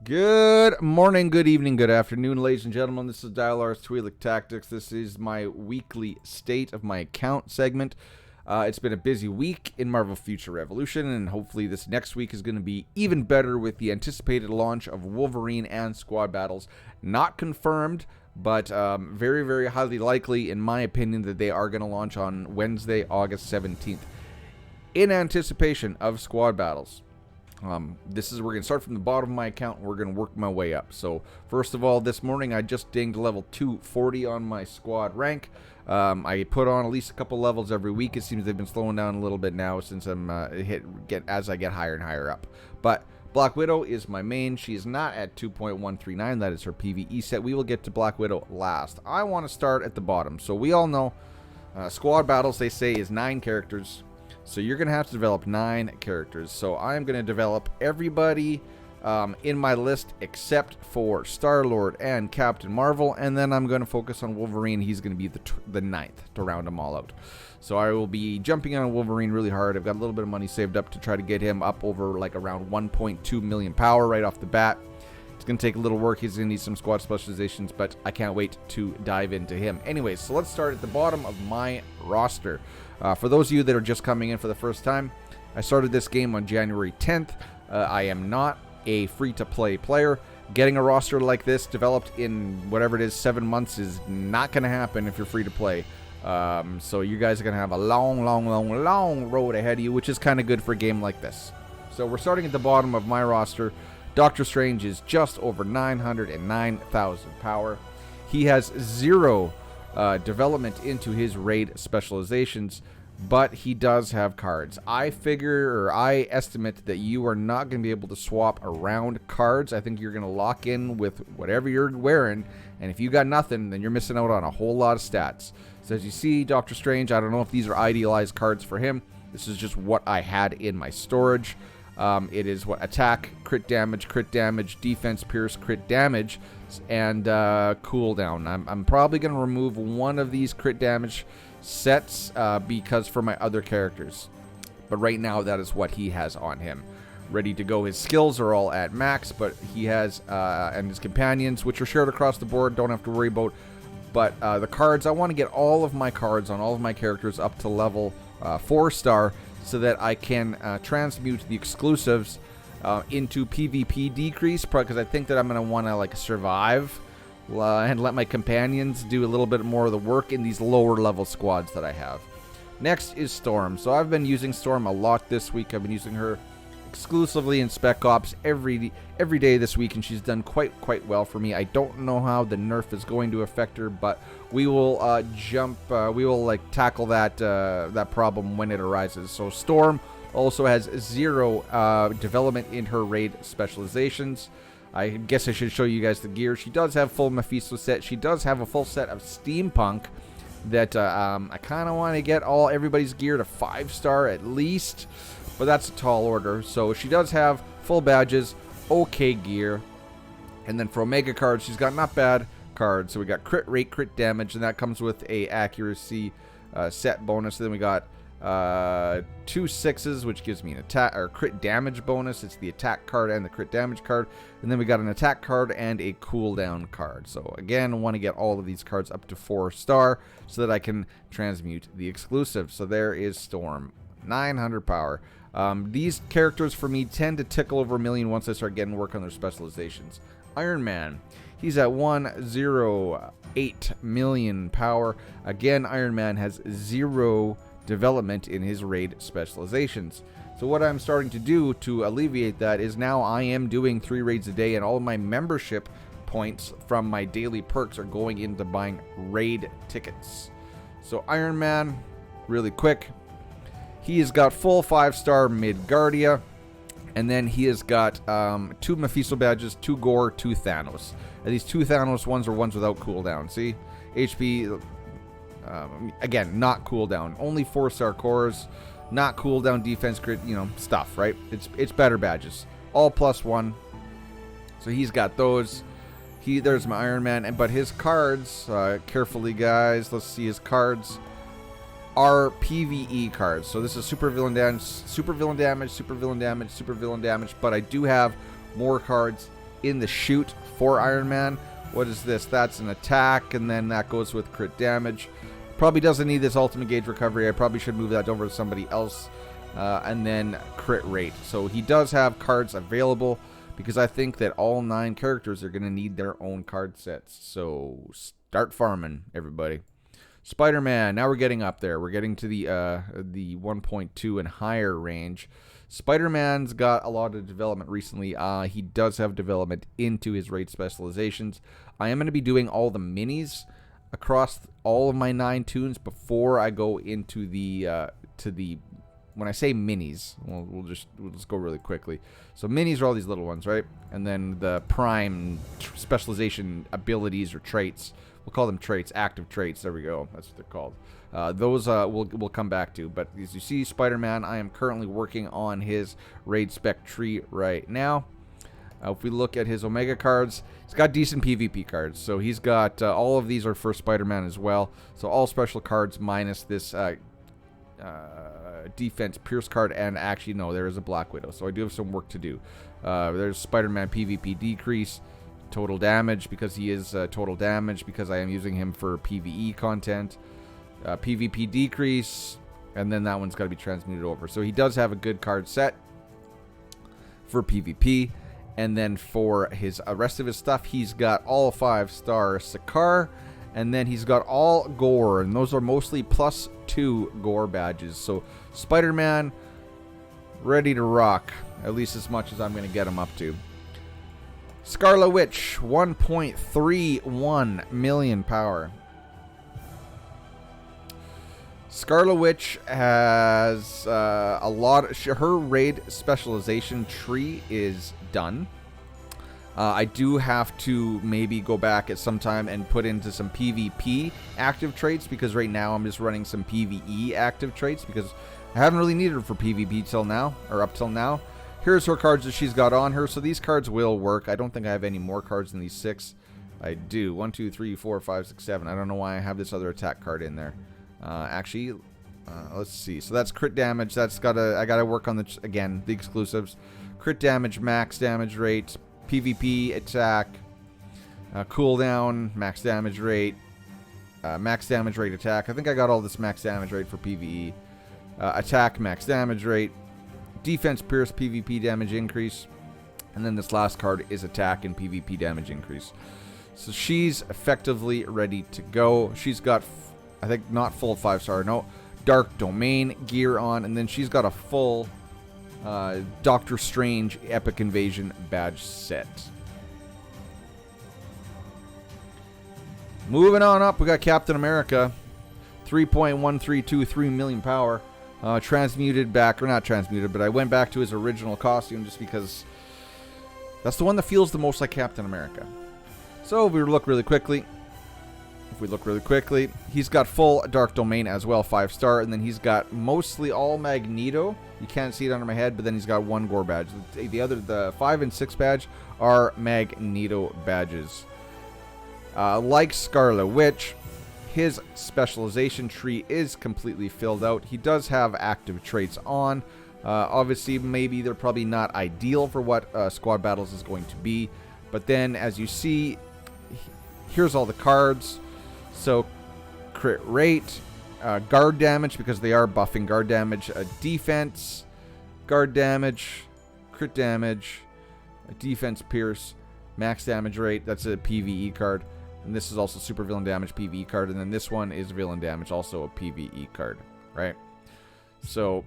Good morning, good evening, good afternoon, ladies and gentlemen. This is Dialar's Twi'lek Tactics. This is my weekly state of my account segment. It's been a busy week in Marvel Future Revolution, and hopefully this next week is going to be even better with the anticipated launch of Wolverine and Squad Battles. Not confirmed, but very, very highly likely, in my opinion, that they are going to launch on Wednesday, August 17th. In anticipation of Squad Battles. We're going to start from the bottom of my account and we're going to work my way up. So first of all, this morning I just dinged level 240 on my squad rank. I put on at least a couple levels every week. It seems they've been slowing down a little bit now since as I get higher and higher up. But Black Widow is my main. She is not at 2.139. That is her PvE set. We will get to Black Widow last. I want to start at the bottom. So we all know Squad Battles, they say, is 9 characters. So you're going to have to develop 9 characters. So I'm going to develop everybody in my list except for Star-Lord and Captain Marvel. And then I'm going to focus on Wolverine. He's going to be the 9th to round them all out. So I will be jumping on Wolverine really hard. I've got a little bit of money saved up to try to get him up over like around 1.2 million power right off the bat. It's going to take a little work. He's going to need some squad specializations, but I can't wait to dive into him. Anyways, so let's start at the bottom of my roster. For those of you that are just coming in for the first time, I started this game on January 10th. I am not a free-to-play player. Getting a roster like this developed in whatever it is, 7 months is not going to happen if you're free-to-play. So you guys are going to have a long road ahead of you, which is kind of good for a game like this. So we're starting at the bottom of my roster. Doctor Strange is just over 909,000 power. He has 0 development into his raid specializations, but he does have cards. I estimate that you are not going to be able to swap around cards. I think you're going to lock in with whatever you're wearing, and if you got nothing, then you're missing out on a whole lot of stats. So as you see, Doctor Strange, I don't know if these are idealized cards for him. This is just what I had in my storage. It is attack, crit damage, defense, pierce, crit damage, and cooldown. I'm probably going to remove one of these crit damage sets because for my other characters. But right now, that is what he has on him. Ready to go. His skills are all at max, but he has, and his companions, which are shared across the board, don't have to worry about. But the cards, I want to get all of my cards on all of my characters up to level 4-star, so that I can transmute the exclusives into PvP decrease, because I think that I'm going to want to survive and let my companions do a little bit more of the work in these lower level squads that I have. Next is Storm. So I've been using Storm a lot this week. I've been using her exclusively in Spec Ops every day this week, and she's done quite well for me. I don't know how the nerf is going to affect her, but we will tackle that problem when it arises. So Storm also has 0 development in her raid specializations. I guess I should show you guys the gear. She does have full Mephisto set. She does have a full set of Steampunk that I kind of want to get everybody's gear to 5-star at least, but that's a tall order. So she does have full badges, okay gear, and then for Omega cards, she's got not bad cards. So we got crit rate, crit damage, and that comes with a accuracy set bonus. Then we got 2 6s, which gives me an attack or crit damage bonus. It's the attack card and the crit damage card. And then we got an attack card and a cooldown card. So again, I want to get all of these cards up to 4-star so that I can transmute the exclusive. So there is Storm, 900 power. These characters for me tend to tickle over 1 million once I start getting work on their specializations. Iron Man, he's at 108 million power. Again, Iron Man has 0 development in his raid specializations. So what I'm starting to do to alleviate that is now I am doing 3 raids a day, and all of my membership points from my daily perks are going into buying raid tickets. So Iron Man, really quick, he has got full 5-star Midgardia, and then he has got 2 Mephisto badges, 2 Gore, 2 Thanos. And these 2 Thanos ones are ones without cooldown. See? HP, again, not cooldown. Only 4-star cores, not cooldown, defense, crit, stuff, right? It's better badges. All +1. So he's got those. There's my Iron Man, but his cards, carefully guys, let's see his cards. are PvE cards. So this is super villain damage, super villain damage, super villain damage, super villain damage. But I do have more cards in the chute for Iron Man. What is this? That's an attack, and then that goes with crit damage. Probably doesn't need this ultimate gauge recovery. I probably should move that over to somebody else. And then crit rate. So he does have cards available, because I think that all 9 characters are going to need their own card sets. So start farming, everybody. Spider-Man, now we're getting up there. We're getting to the 1.2 and higher range. Spider-Man's got a lot of development recently. He does have development into his raid specializations. I am going to be doing all the minis across all of my 9 tunes before I go into the when I say minis, we'll just go really quickly. So minis are all these little ones, right? And then the prime specialization abilities or traits, we'll call them traits, active traits. There we go. That's what they're called. Those we'll come back to. But as you see, Spider-Man, I am currently working on his raid spec tree right now. If we look at his Omega cards, he's got decent PvP cards. So he's got all of these are for Spider-Man as well. So all special cards minus this defense Pierce card, and actually no, there is a Black Widow, so I do have some work to do. There's Spider-Man PvP decrease, total damage, because he is total damage, because I am using him for PvE content. PvP decrease, and then that one's got to be transmuted over. So he does have a good card set for PvP, and then for his rest of his stuff, he's got all 5-star Sakaar, and then he's got all gore, and those are mostly +2 gore badges. So Spider-Man, ready to rock, at least as much as I'm going to get him up to. Scarlet Witch, 1.31 million power. Scarlet Witch has a lot. Her raid specialization tree is done. I do have to maybe go back at some time and put into some PvP active traits, because right now I'm just running some PvE active traits because I haven't really needed her for PvP till now, or up till now. Here's her cards that she's got on her, so these cards will work. I don't think I have any more cards than these 6. I do. 1, 2, 3, 4, 5, 6, 7. I don't know why I have this other attack card in there. Actually, let's see. So that's crit damage. That's I gotta work on the exclusives. Crit damage, max damage rate, PvP attack, cooldown, max damage rate attack. I think I got all this max damage rate for PvE. Attack, max damage rate, defense, pierce, PvP damage increase, and then this last card is attack and PvP damage increase. So she's effectively ready to go. She's got, I think, not full 5-star, no, Dark Domain gear on, and then she's got a full Doctor Strange Epic Invasion badge set. Moving on up, we got Captain America, 3.1323 million power. Transmuted back, or not transmuted, but I went back to his original costume just because that's the one that feels the most like Captain America. So if we look really quickly, he's got full Dark Domain as well, 5-star, and then he's got mostly all Magneto. You can't see it under my head, but then he's got 1 gore badge. The 5 and 6 badge are Magneto badges. Like Scarlet Witch, his specialization tree is completely filled out. He does have active traits on. Obviously, maybe they're probably not ideal for what squad battles is going to be. But then, as you see, here's all the cards. So, crit rate, guard damage, because they are buffing guard damage, defense, guard damage, crit damage, defense, pierce, max damage rate. That's a PvE card. And this is also super villain damage PvE card. And then this one is villain damage, also a PvE card, right? So,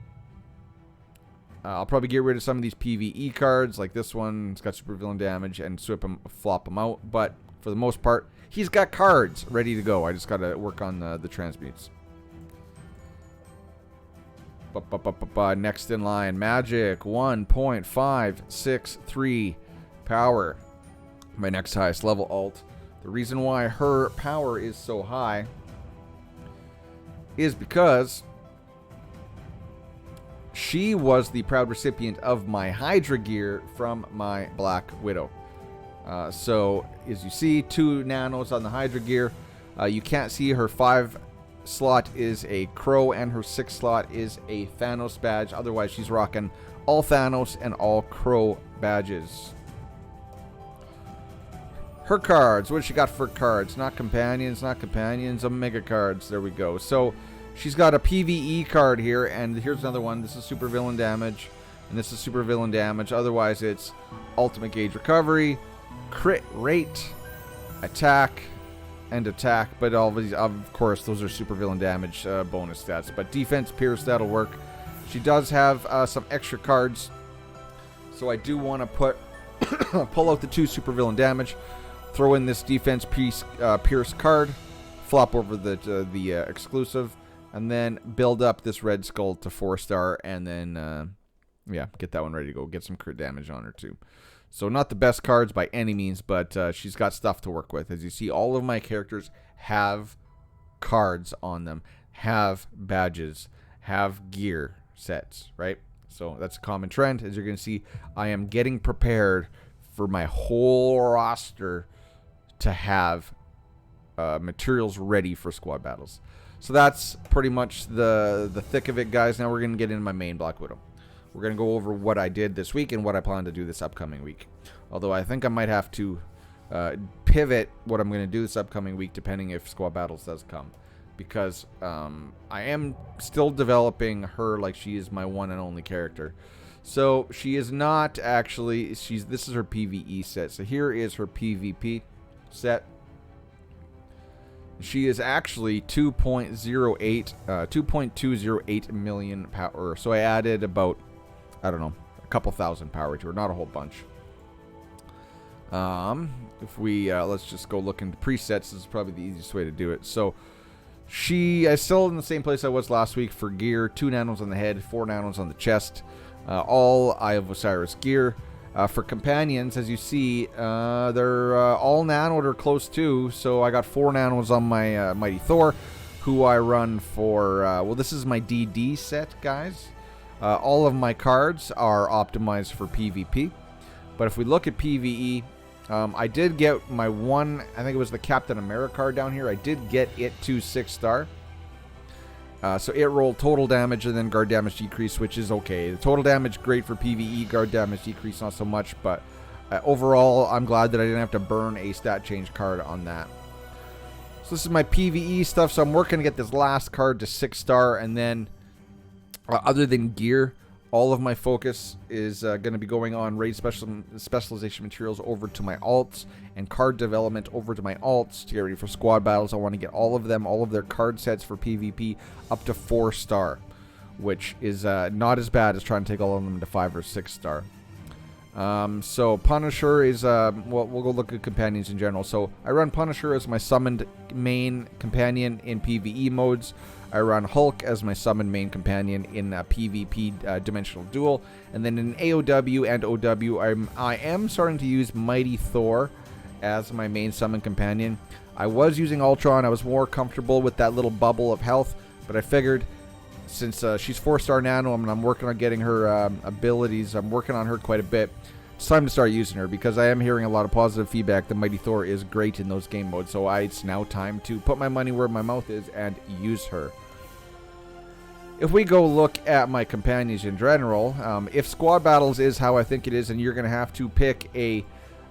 I'll probably get rid of some of these PvE cards, like this one. It's got super villain damage, and flop them out. But for the most part, he's got cards ready to go. I just got to work on the transmutes. Next in line, Magik, 1.563 power. My next highest level alt. The reason why her power is so high is because she was the proud recipient of my Hydra gear from my Black Widow. So, as you see, 2 nanos on the Hydra gear. You can't see her 5 slot is a Crow, and her 6 slot is a Thanos badge. Otherwise, she's rocking all Thanos and all Crow badges. Her cards. What does she got for cards? Not companions, not companions. Omega cards. There we go. So she's got a PvE card here, and here's another one. This is super villain damage, and this is super villain damage. Otherwise, it's ultimate gauge recovery, crit rate, attack, and attack. But all of these, of course, those are super villain damage bonus stats. But defense, pierce, that'll work. She does have some extra cards, so I do want to pull out the 2 super villain damage. Throw in this defense pierce card, flop over the exclusive, and then build up this red skull to 4-star, and then yeah, get that one ready to go. Get some crit damage on her too. So not the best cards by any means, but she's got stuff to work with. As you see, all of my characters have cards on them, have badges, have gear sets, right? So that's a common trend. As you're going to see, I am getting prepared for my whole roster to have materials ready for squad battles. So that's pretty much the thick of it, guys. Now we're going to get into my main Black Widow. We're going to go over what I did this week and what I plan to do this upcoming week. Although I think I might have to pivot what I'm going to do this upcoming week depending if squad battles does come. Because I am still developing her like she is my one and only character. So she is not actually, this is her PvE set. So here is her PvP set. She is actually 2.208 million power. So I added about, I don't know, a couple thousand power to her, not a whole bunch. If we let's just go look into presets. This is probably the easiest way to do it. So I still in the same place I was last week for gear. 2 nanos on the head, 4 nanos on the chest. All Eye of Osiris gear. For companions, as you see, they're all nanoed or close to. So I got 4 nanos on my Mighty Thor, who I run for. Well, this is my DD set, guys. All of my cards are optimized for PvP. But if we look at PvE, I did get my one, I think it was the Captain America card down here. I did get it to 6-star. So it rolled total damage and then guard damage decrease, which is okay. The total damage, great for PvE. Guard damage decrease, not so much. But overall, I'm glad that I didn't have to burn a stat change card on that. So this is my PvE stuff. So I'm working to get this last card to 6-star. And then, other than gear, all of my focus is going to be going on raid specialization materials over to my alts and card development over to my alts to get ready for squad battles. I want to get all of them, all of their card sets for PvP up to 4-star, which is not as bad as trying to take all of them to 5 or 6-star. So Punisher is, well, we'll go look at companions in general. So I run Punisher as my summoned main companion in PvE modes. I run Hulk as my summoned main companion in PvP Dimensional Duel. And then in AOW and OW, I am starting to use Mighty Thor as my main summon companion. I was using Ultron. I was more comfortable with that little bubble of health. But I figured since she's 4-star nano and I'm working on getting her abilities, I'm working on her quite a bit. It's time to start using her because I am hearing a lot of positive feedback that Mighty Thor is great in those game modes. So it's now time to put my money where my mouth is and use her. If we go look at my companions in general, if squad battles is how I think it is, and you're going to have to pick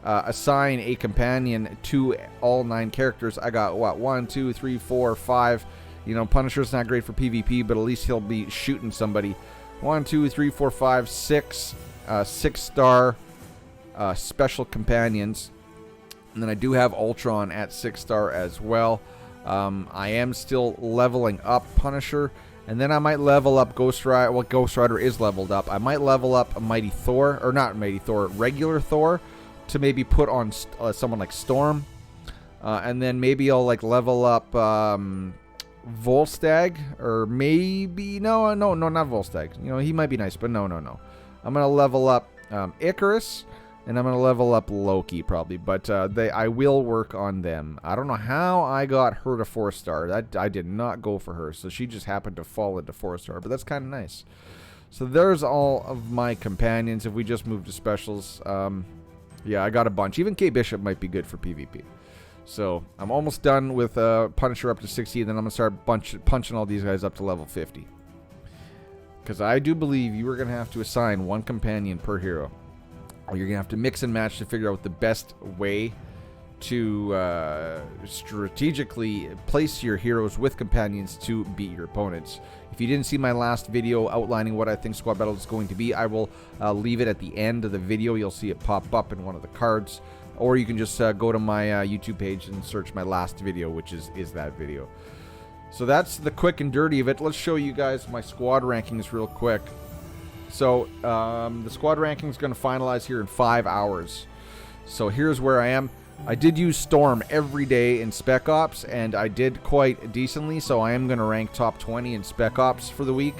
assign a companion to all 9 characters. I got, what, 1, 2, 3, 4, 5. You know, Punisher's not great for PvP, but at least he'll be shooting somebody. 1, 2, 3, 4, 5, 6 6-star special companions. And then I do have Ultron at 6-star as well. I am still leveling up Punisher. And then I might level up Ghost Rider. Well, Ghost Rider is leveled up. I might level up a Mighty Thor, or not Mighty Thor, regular Thor, to maybe put on someone like Storm. And then maybe I'll like level up Volstagg, or maybe no, not Volstagg. You know, he might be nice, but no. I'm gonna level up Icarus, and I'm gonna level up Loki probably. But I will work on them. I don't know how I got her to 4-star. That I did not go for her, so she just happened to fall into 4-star. But that's kind of nice. So there's all of my companions. If we just move to specials, yeah, I got a bunch. Even Kate Bishop might be good for PvP. So I'm almost done with Punisher up to 60, and then I'm going to start punching all these guys up to level 50. Because I do believe you are going to have to assign 1 companion per hero. Or you're going to have to mix and match to figure out the best way to strategically place your heroes with companions to beat your opponents. If you didn't see my last video outlining what I think squad battle is going to be, I will leave it at the end of the video. You'll see it pop up in one of the cards, or you can just go to my YouTube page and search my last video, which is that video. So that's the quick and dirty of it. Let's show you guys my squad rankings real quick. So the squad ranking is going to finalize here in 5 hours. So here's where I am. I did use Storm every day in Spec Ops, and I did quite decently, so I am going to rank top 20 in Spec Ops for the week.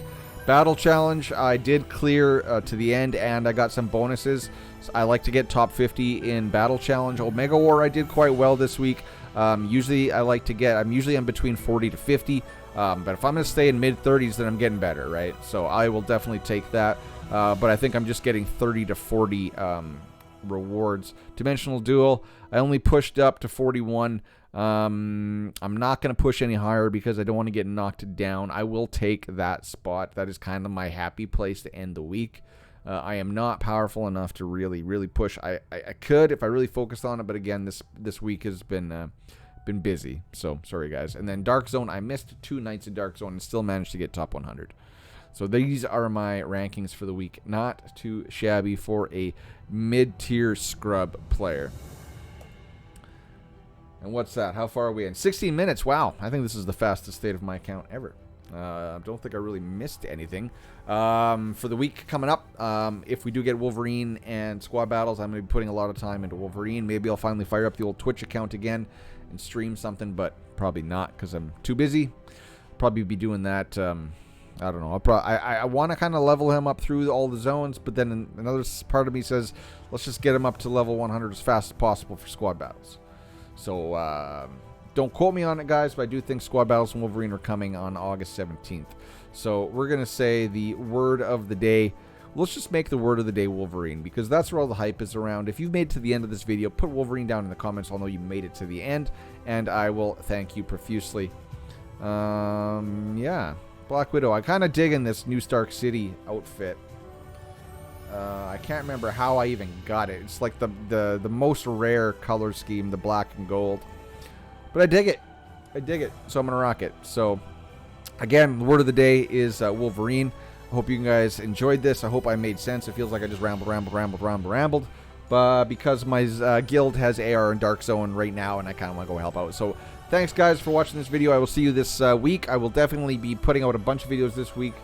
Battle Challenge, I did clear to the end, and I got some bonuses. So I like to get top 50 in Battle Challenge. Omega War, I did quite well this week. Usually I like to get, I'm between 40 to 50, but if I'm going to stay in mid-30s, then I'm getting better, right? So I will definitely take that, but I think I'm just getting 30 to 40 rewards. Dimensional Duel, I only pushed up to 41. I'm not going to push any higher because I don't want to get knocked down. I will take that spot. That is kind of my happy place to end the week. I am not powerful enough to really push. I could if I really focused on it, but again, this week has been busy. So sorry guys. And then Dark Zone, I missed 2 nights in Dark Zone and still managed to get top 100. So these are my rankings for the week. Not too shabby for a mid-tier scrub player. And what's that? How far are we in? 16 minutes. Wow. I think this is the fastest state of my account ever. I don't think I really missed anything. For the week coming up, if we do get Wolverine and squad battles, I'm going to be putting a lot of time into Wolverine. Maybe I'll finally fire up the old Twitch account again and stream something, but probably not because I'm too busy. Probably be doing that. I don't know. I want to kind of level him up through all the zones, but then another part of me says, let's just get him up to level 100 as fast as possible for squad battles. So, don't quote me on it, guys, but I do think squad battles and Wolverine are coming on August 17th. So, we're going to say the word of the day. Let's just make the word of the day Wolverine, because that's where all the hype is around. If you've made it to the end of this video, put Wolverine down in the comments. I'll know you made it to the end, and I will thank you profusely. Yeah. Black Widow. I kind of dig in this New Stark City outfit. I can't remember how I even got it. It's like the most rare color scheme, the black and gold. But I dig it. I dig it. So I'm going to rock it. So, again, the word of the day is Wolverine. I hope you guys enjoyed this. I hope I made sense. It feels like I just rambled. But because my guild has AR and Dark Zone right now, and I kind of want to go help out. So, thanks, guys, for watching this video. I will see you this week. I will definitely be putting out a bunch of videos this week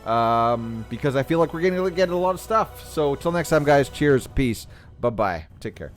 because I feel like we're going to get a lot of stuff. So, till next time, guys, cheers, peace, bye-bye. Take care.